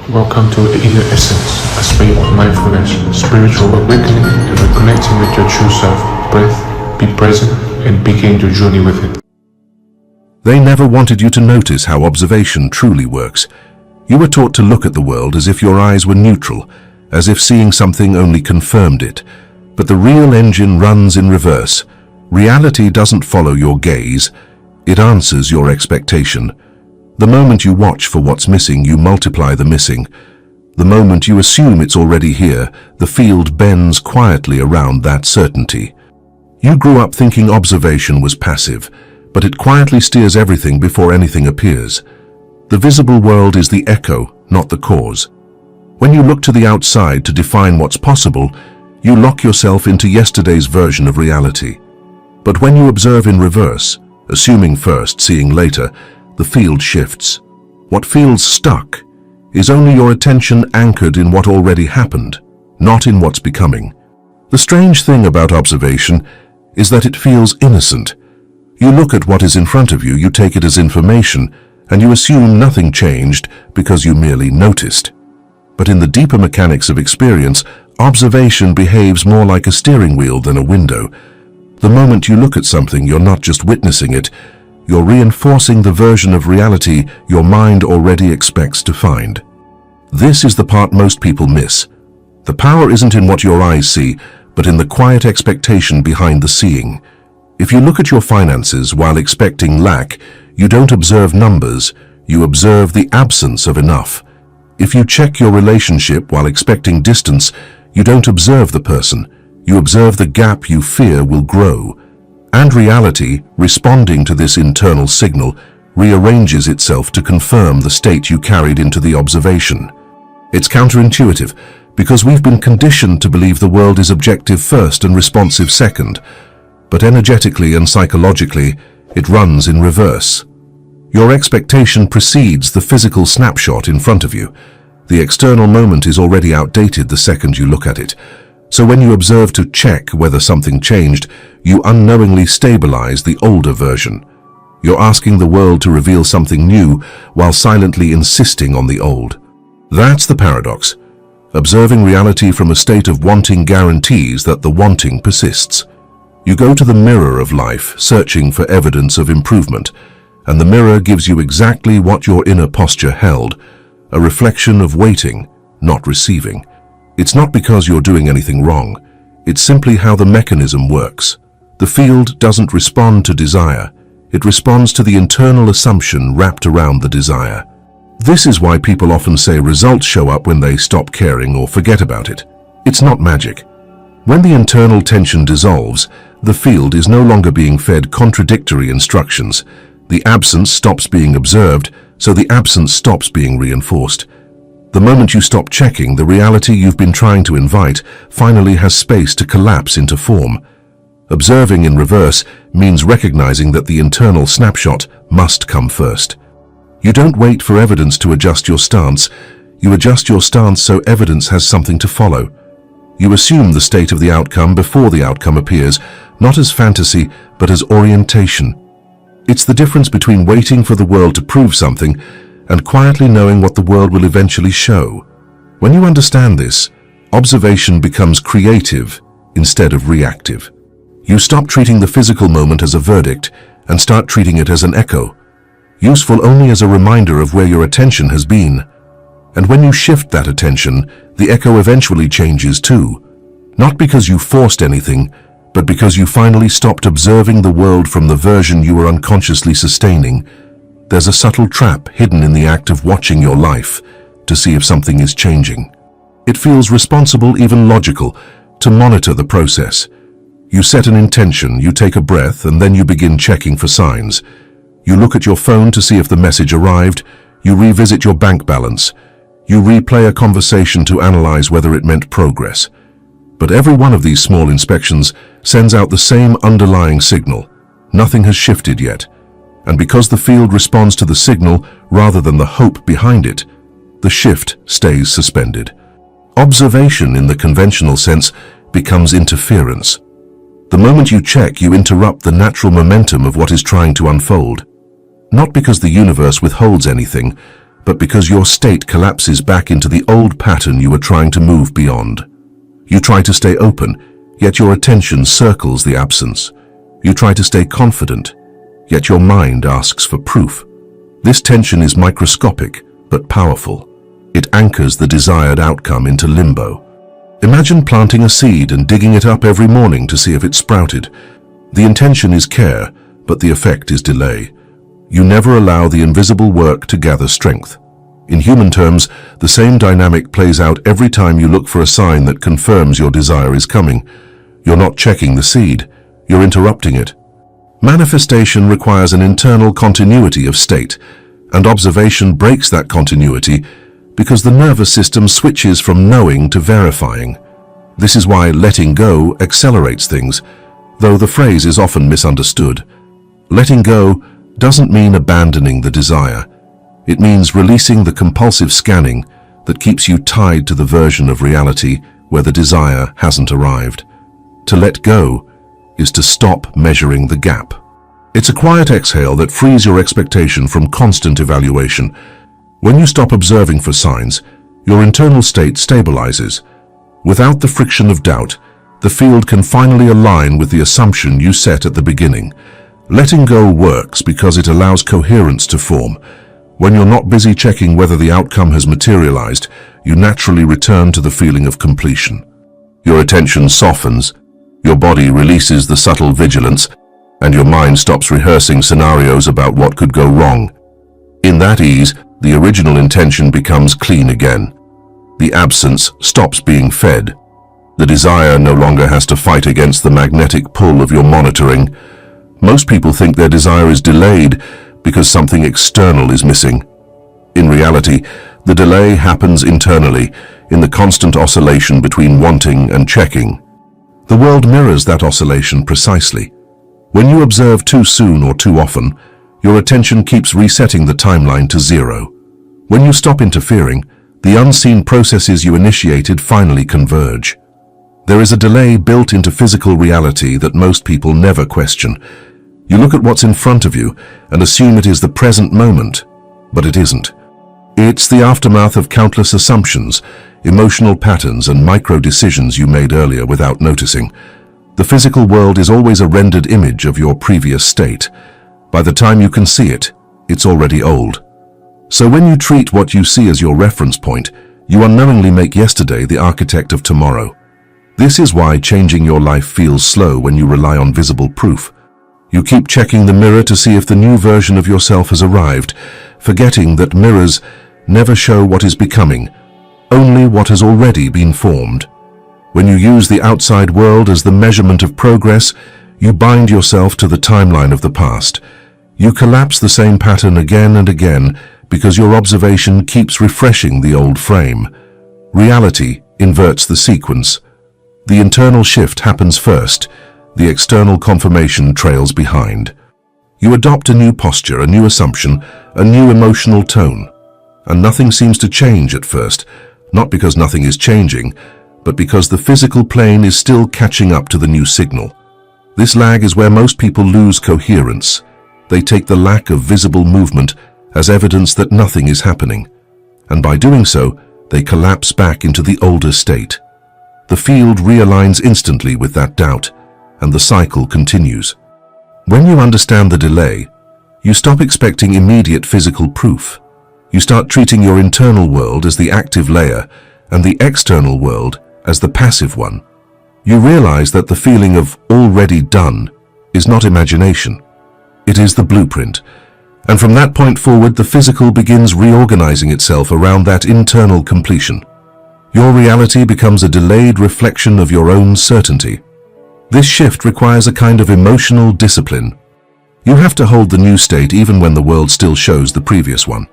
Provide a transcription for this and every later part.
Welcome to the Inner Essence, a space of mindfulness, spiritual awakening, and reconnecting with your true self. Breath, be present, and begin your journey with it. They never wanted you to notice how observation truly works. You were taught to look at the world as if your eyes were neutral, as if seeing something only confirmed it. But the real engine runs in reverse. Reality doesn't follow your gaze, it answers your expectation. The moment you watch for what's missing, you multiply the missing. The moment you assume it's already here, the field bends quietly around that certainty. You grew up thinking observation was passive, but it quietly steers everything before anything appears. The visible world is the echo, not the cause. When you look to the outside to define what's possible, you lock yourself into yesterday's version of reality. But when you observe in reverse, assuming first, seeing later, the field shifts. What feels stuck is only your attention anchored in what already happened, not in what's becoming. The strange thing about observation is that it feels innocent. You look at what is in front of you, you take it as information, and you assume nothing changed because you merely noticed. But in the deeper mechanics of experience, observation behaves more like a steering wheel than a window. The moment you look at something, you're not just witnessing it, you're reinforcing the version of reality your mind already expects to find. This is the part most people miss. The power isn't in what your eyes see, but in the quiet expectation behind the seeing. If you look at your finances while expecting lack, you don't observe numbers, you observe the absence of enough. If you check your relationship while expecting distance, you don't observe the person, you observe the gap you fear will grow. And reality, responding to this internal signal, rearranges itself to confirm the state you carried into the observation. It's counterintuitive, because we've been conditioned to believe the world is objective first and responsive second. But energetically and psychologically, it runs in reverse. Your expectation precedes the physical snapshot in front of you. The external moment is already outdated the second you look at it. So when you observe to check whether something changed, you unknowingly stabilize the older version. You're asking the world to reveal something new while silently insisting on the old. That's the paradox. Observing reality from a state of wanting guarantees that the wanting persists. You go to the mirror of life, searching for evidence of improvement, and the mirror gives you exactly what your inner posture held, a reflection of waiting, not receiving. It's not because you're doing anything wrong. It's simply how the mechanism works. The field doesn't respond to desire. It responds to the internal assumption wrapped around the desire. This is why people often say results show up when they stop caring or forget about it. It's not magic. When the internal tension dissolves, the field is no longer being fed contradictory instructions. The absence stops being observed, so the absence stops being reinforced. The moment you stop checking, the reality you've been trying to invite finally has space to collapse into form. Observing in reverse means recognizing that the internal snapshot must come first. You don't wait for evidence to adjust your stance. You adjust your stance so evidence has something to follow. You assume the state of the outcome before the outcome appears, not as fantasy, but as orientation. It's the difference between waiting for the world to prove something and quietly knowing what the world will eventually show. When you understand this, observation becomes creative instead of reactive. You stop treating the physical moment as a verdict and start treating it as an echo, useful only as a reminder of where your attention has been. And when you shift that attention, the echo eventually changes too. Not because you forced anything, but because you finally stopped observing the world from the version you were unconsciously sustaining. There's a subtle trap hidden in the act of watching your life to see if something is changing. It feels responsible, even logical, to monitor the process. You set an intention, you take a breath, and then you begin checking for signs. You look at your phone to see if the message arrived, you revisit your bank balance, you replay a conversation to analyze whether it meant progress. But every one of these small inspections sends out the same underlying signal. Nothing has shifted yet. And because the field responds to the signal rather than the hope behind it, the shift stays suspended. Observation in the conventional sense becomes interference. The moment you check, you interrupt the natural momentum of what is trying to unfold. Not because the universe withholds anything, but because your state collapses back into the old pattern you were trying to move beyond. You try to stay open, yet your attention circles the absence. You try to stay confident, yet your mind asks for proof. This tension is microscopic, but powerful. It anchors the desired outcome into limbo. Imagine planting a seed and digging it up every morning to see if it sprouted. The intention is care, but the effect is delay. You never allow the invisible work to gather strength. In human terms, the same dynamic plays out every time you look for a sign that confirms your desire is coming. You're not checking the seed, you're interrupting it. Manifestation requires an internal continuity of state, and observation breaks that continuity because the nervous system switches from knowing to verifying. This is why letting go accelerates things, though the phrase is often misunderstood. Letting go doesn't mean abandoning the desire. It means releasing the compulsive scanning that keeps you tied to the version of reality where the desire hasn't arrived. To let go is to stop measuring the gap. It's a quiet exhale that frees your expectation from constant evaluation. When you stop observing for signs, your internal state stabilizes. Without the friction of doubt, the field can finally align with the assumption you set at the beginning. Letting go works because it allows coherence to form. When you're not busy checking whether the outcome has materialized, you naturally return to the feeling of completion. Your attention softens, your body releases the subtle vigilance, and your mind stops rehearsing scenarios about what could go wrong. In that ease, the original intention becomes clean again. The absence stops being fed. The desire no longer has to fight against the magnetic pull of your monitoring. Most people think their desire is delayed because something external is missing. In reality, the delay happens internally, in the constant oscillation between wanting and checking. The world mirrors that oscillation precisely. When you observe too soon or too often, your attention keeps resetting the timeline to zero. When you stop interfering, the unseen processes you initiated finally converge. There is a delay built into physical reality that most people never question. You look at what's in front of you and assume it is the present moment, but it isn't. It's the aftermath of countless assumptions, emotional patterns, and micro-decisions you made earlier without noticing. The physical world is always a rendered image of your previous state. By the time you can see it, it's already old. So when you treat what you see as your reference point, you unknowingly make yesterday the architect of tomorrow. This is why changing your life feels slow when you rely on visible proof. You keep checking the mirror to see if the new version of yourself has arrived, forgetting that mirrors never show what is becoming, only what has already been formed. When you use the outside world as the measurement of progress, you bind yourself to the timeline of the past. You collapse the same pattern again and again because your observation keeps refreshing the old frame. Reality inverts the sequence. The internal shift happens first, the external confirmation trails behind. You adopt a new posture, a new assumption, a new emotional tone, and nothing seems to change at first, not because nothing is changing, but because the physical plane is still catching up to the new signal. This lag is where most people lose coherence. They take the lack of visible movement as evidence that nothing is happening, and by doing so, they collapse back into the older state. The field realigns instantly with that doubt, and the cycle continues. When you understand the delay, you stop expecting immediate physical proof. You start treating your internal world as the active layer and the external world as the passive one. You realize that the feeling of already done is not imagination. It is the blueprint. And from that point forward, the physical begins reorganizing itself around that internal completion. Your reality becomes a delayed reflection of your own certainty. This shift requires a kind of emotional discipline. You have to hold the new state even when the world still shows the previous one.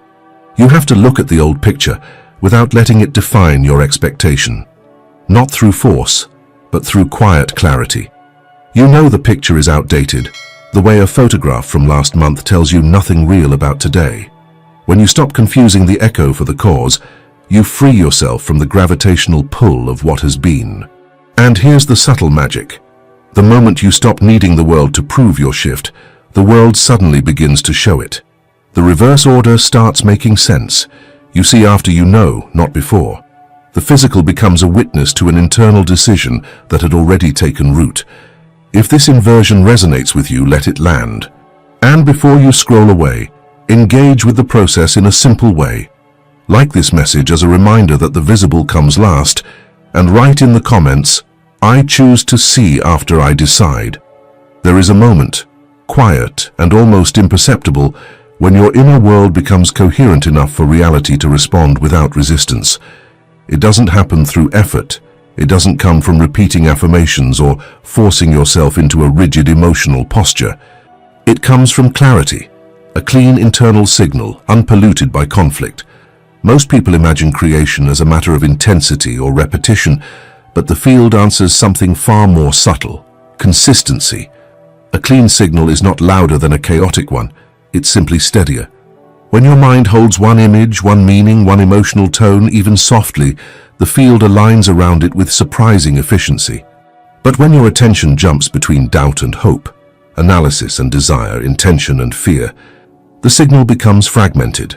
You have to look at the old picture without letting it define your expectation. Not through force, but through quiet clarity. You know the picture is outdated, the way a photograph from last month tells you nothing real about today. When you stop confusing the echo for the cause, you free yourself from the gravitational pull of what has been. And here's the subtle magic. The moment you stop needing the world to prove your shift, the world suddenly begins to show it. The reverse order starts making sense. You see after you know, not before. The physical becomes a witness to an internal decision that had already taken root. If this inversion resonates with you, let it land. And before you scroll away, engage with the process in a simple way. Like this message as a reminder that the visible comes last, and write in the comments, "I choose to see after I decide." There is a moment, quiet and almost imperceptible, when your inner world becomes coherent enough for reality to respond without resistance. It doesn't happen through effort. It doesn't come from repeating affirmations or forcing yourself into a rigid emotional posture. It comes from clarity, a clean internal signal, unpolluted by conflict. Most people imagine creation as a matter of intensity or repetition, but the field answers something far more subtle: consistency. A clean signal is not louder than a chaotic one. It's simply steadier. When your mind holds one image, one meaning, one emotional tone, even softly, the field aligns around it with surprising efficiency. But when your attention jumps between doubt and hope, analysis and desire, intention and fear, the signal becomes fragmented.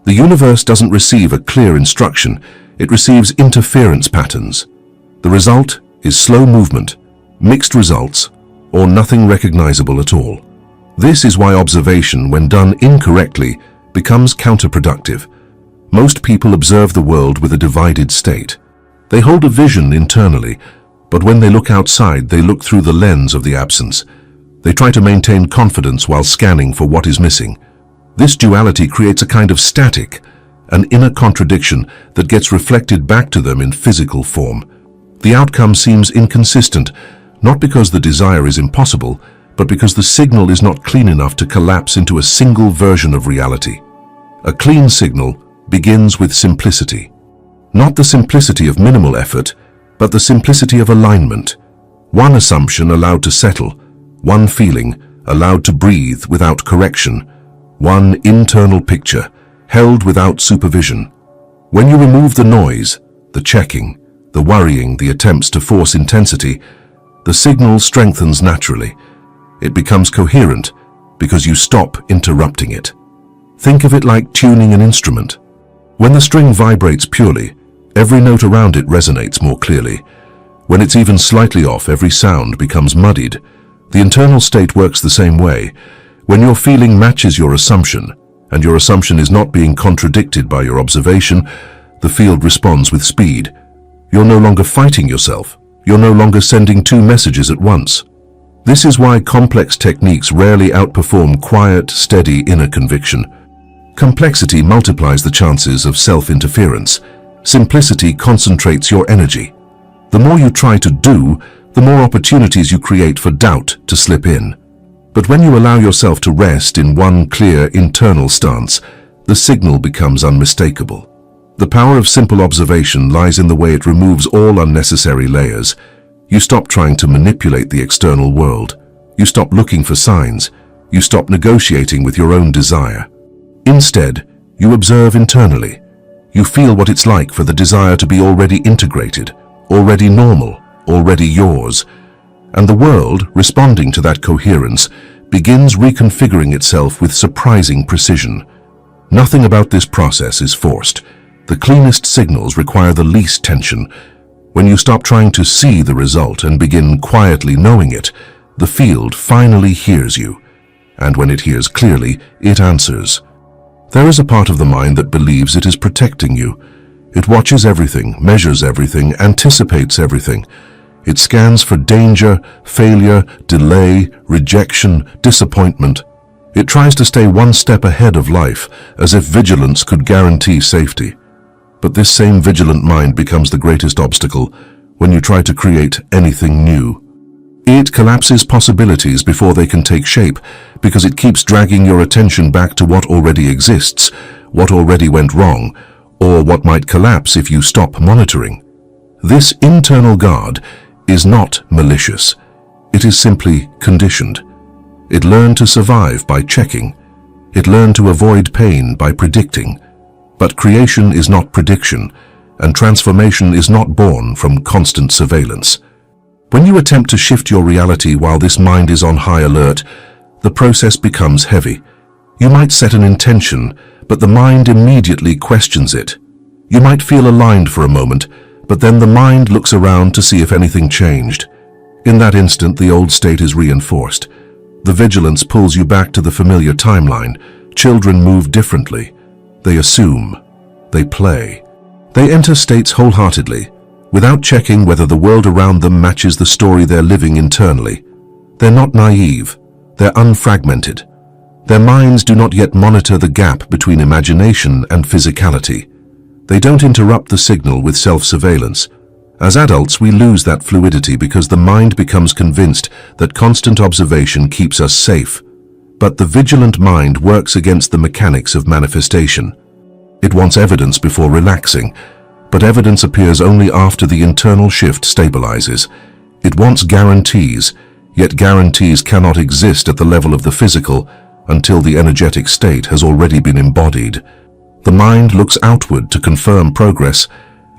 The universe doesn't receive a clear instruction, it receives interference patterns. The result is slow movement, mixed results, or nothing recognizable at all. This is why observation, when done incorrectly, becomes counterproductive. Most people observe the world with a divided state. They hold a vision internally, but when they look outside, they look through the lens of the absence. They try to maintain confidence while scanning for what is missing. This duality creates a kind of static, an inner contradiction that gets reflected back to them in physical form. The outcome seems inconsistent, not because the desire is impossible, but because the signal is not clean enough to collapse into a single version of reality. A clean signal begins with simplicity. Not the simplicity of minimal effort, but the simplicity of alignment. One assumption allowed to settle, one feeling allowed to breathe without correction, one internal picture held without supervision. When you remove the noise, the checking, the worrying, the attempts to force intensity, the signal strengthens naturally. It becomes coherent because you stop interrupting it. Think of it like tuning an instrument. When the string vibrates purely, every note around it resonates more clearly. When it's even slightly off, every sound becomes muddied. The internal state works the same way. When your feeling matches your assumption, and your assumption is not being contradicted by your observation, the field responds with speed. You're no longer fighting yourself. You're no longer sending two messages at once. This is why complex techniques rarely outperform quiet, steady inner conviction. Complexity multiplies the chances of self-interference. Simplicity concentrates your energy. The more you try to do, the more opportunities you create for doubt to slip in. But when you allow yourself to rest in one clear internal stance, the signal becomes unmistakable. The power of simple observation lies in the way it removes all unnecessary layers. You stop trying to manipulate the external world. You stop looking for signs. You stop negotiating with your own desire. Instead, you observe internally. You feel what it's like for the desire to be already integrated, already normal, already yours. And the world, responding to that coherence, begins reconfiguring itself with surprising precision. Nothing about this process is forced. The cleanest signals require the least tension. When you stop trying to see the result and begin quietly knowing it, the field finally hears you. And when it hears clearly, it answers. There is a part of the mind that believes it is protecting you. It watches everything, measures everything, anticipates everything. It scans for danger, failure, delay, rejection, disappointment. It tries to stay one step ahead of life, as if vigilance could guarantee safety. But this same vigilant mind becomes the greatest obstacle when you try to create anything new. It collapses possibilities before they can take shape, because it keeps dragging your attention back to what already exists, what already went wrong, or what might collapse if you stop monitoring. This internal guard is not malicious. It is simply conditioned. It learned to survive by checking. It learned to avoid pain by predicting. But creation is not prediction, and transformation is not born from constant surveillance. When you attempt to shift your reality while this mind is on high alert, the process becomes heavy. You might set an intention, but the mind immediately questions it. You might feel aligned for a moment, but then the mind looks around to see if anything changed. In that instant, the old state is reinforced. The vigilance pulls you back to the familiar timeline. Children move differently. They assume. They play. They enter states wholeheartedly, without checking whether the world around them matches the story they're living internally. They're not naive. They're unfragmented. Their minds do not yet monitor the gap between imagination and physicality. They don't interrupt the signal with self-surveillance. As adults, we lose that fluidity because the mind becomes convinced that constant observation keeps us safe. But the vigilant mind works against the mechanics of manifestation. It wants evidence before relaxing, but evidence appears only after the internal shift stabilizes. It wants guarantees, yet guarantees cannot exist at the level of the physical until the energetic state has already been embodied. The mind looks outward to confirm progress,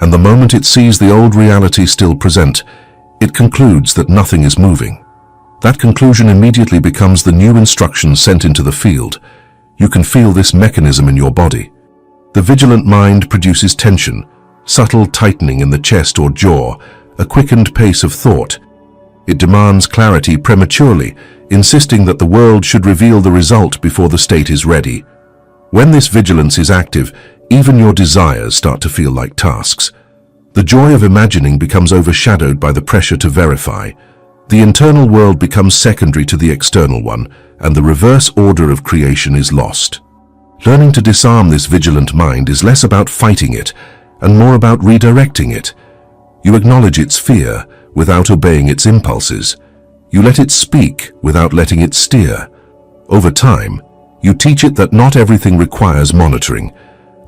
and the moment it sees the old reality still present, it concludes that nothing is moving. That conclusion immediately becomes the new instruction sent into the field. You can feel this mechanism in your body. The vigilant mind produces tension, subtle tightening in the chest or jaw, a quickened pace of thought. It demands clarity prematurely, insisting that the world should reveal the result before the state is ready. When this vigilance is active, even your desires start to feel like tasks. The joy of imagining becomes overshadowed by the pressure to verify. The internal world becomes secondary to the external one, and the reverse order of creation is lost. Learning to disarm this vigilant mind is less about fighting it, and more about redirecting it. You acknowledge its fear without obeying its impulses. You let it speak without letting it steer. Over time, you teach it that not everything requires monitoring,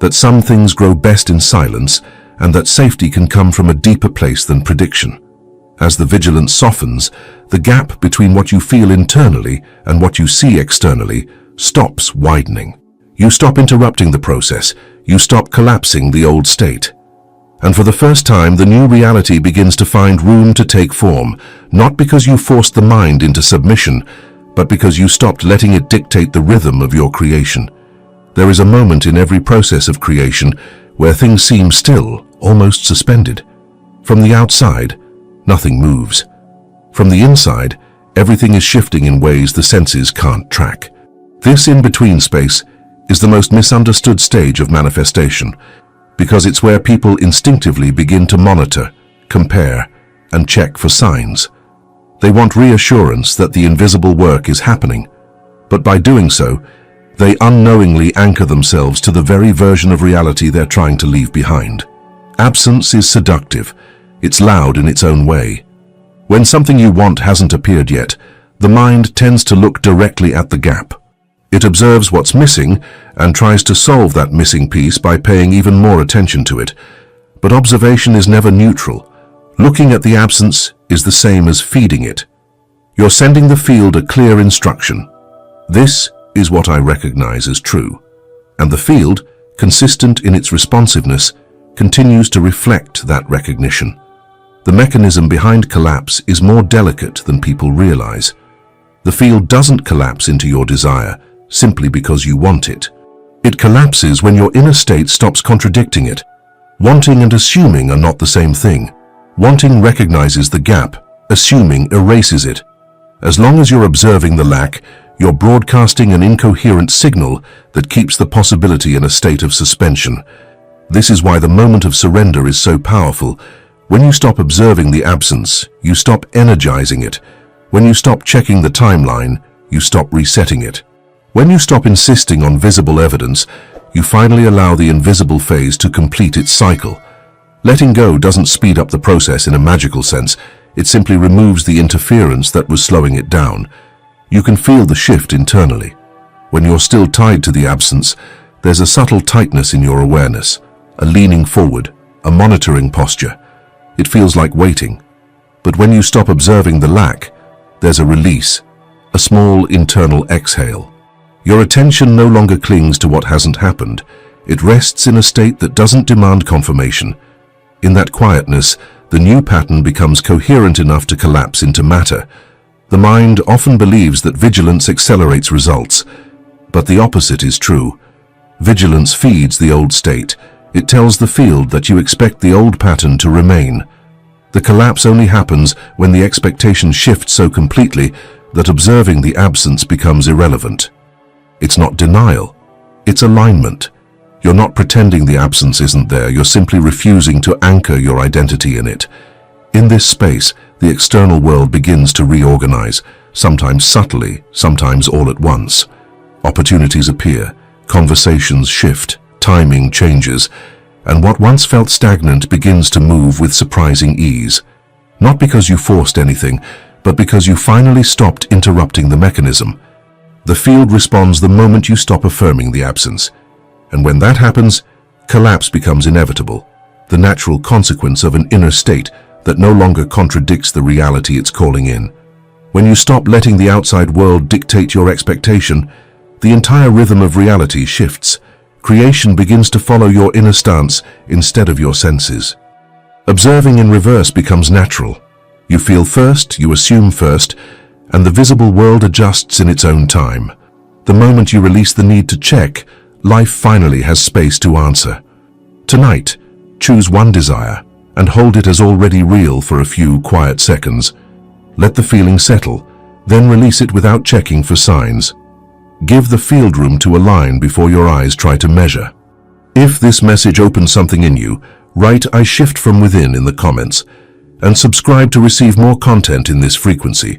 that some things grow best in silence, and that safety can come from a deeper place than prediction. As the vigilance softens, the gap between what you feel internally and what you see externally stops widening. You stop interrupting the process. You stop collapsing the old state. And for the first time, the new reality begins to find room to take form, not because you forced the mind into submission, but because you stopped letting it dictate the rhythm of your creation. There is a moment in every process of creation where things seem still, almost suspended. From the outside, nothing moves. From the inside, everything is shifting in ways the senses can't track. This in-between space is the most misunderstood stage of manifestation, because it's where people instinctively begin to monitor, compare, and check for signs. They want reassurance that the invisible work is happening, but by doing so, they unknowingly anchor themselves to the very version of reality they're trying to leave behind. Absence is seductive. It's loud in its own way. When something you want hasn't appeared yet, the mind tends to look directly at the gap. It observes what's missing and tries to solve that missing piece by paying even more attention to it. But observation is never neutral. Looking at the absence is the same as feeding it. You're sending the field a clear instruction. This is what I recognize as true. And the field, consistent in its responsiveness, continues to reflect that recognition. The mechanism behind collapse is more delicate than people realize. The field doesn't collapse into your desire simply because you want it. It collapses when your inner state stops contradicting it. Wanting and assuming are not the same thing. Wanting recognizes the gap, assuming erases it. As long as you're observing the lack, you're broadcasting an incoherent signal that keeps the possibility in a state of suspension. This is why the moment of surrender is so powerful. When you stop observing the absence, you stop energizing it. When you stop checking the timeline, you stop resetting it. When you stop insisting on visible evidence, you finally allow the invisible phase to complete its cycle. Letting go doesn't speed up the process in a magical sense. It simply removes the interference that was slowing it down. You can feel the shift internally. When you're still tied to the absence, there's a subtle tightness in your awareness, a leaning forward, a monitoring posture. It feels like waiting. But when you stop observing the lack, there's a release, a small internal exhale. Your attention no longer clings to what hasn't happened. It rests in a state that doesn't demand confirmation. In that quietness, the new pattern becomes coherent enough to collapse into matter. The mind often believes that vigilance accelerates results, But the opposite is true. Vigilance feeds the old state. It tells the field that you expect the old pattern to remain. The collapse only happens when the expectation shifts so completely that observing the absence becomes irrelevant. It's not denial, it's alignment. You're not pretending the absence isn't there, you're simply refusing to anchor your identity in it. In this space, the external world begins to reorganize, sometimes subtly, sometimes all at once. Opportunities appear, conversations shift, timing changes, and what once felt stagnant begins to move with surprising ease. Not because you forced anything, but because you finally stopped interrupting the mechanism. The field responds the moment you stop affirming the absence. And when that happens, collapse becomes inevitable, the natural consequence of an inner state that no longer contradicts the reality it's calling in. When you stop letting the outside world dictate your expectation, the entire rhythm of reality shifts. Creation begins to follow your inner stance instead of your senses. Observing in reverse becomes natural. You feel first, you assume first, and the visible world adjusts in its own time. The moment you release the need to check, life finally has space to answer. Tonight, choose one desire and hold it as already real for a few quiet seconds. Let the feeling settle, then release it without checking for signs. Give the field room to align before your eyes try to measure. If this message opens something in you, write "I shift from within" in the comments, and subscribe to receive more content in this frequency.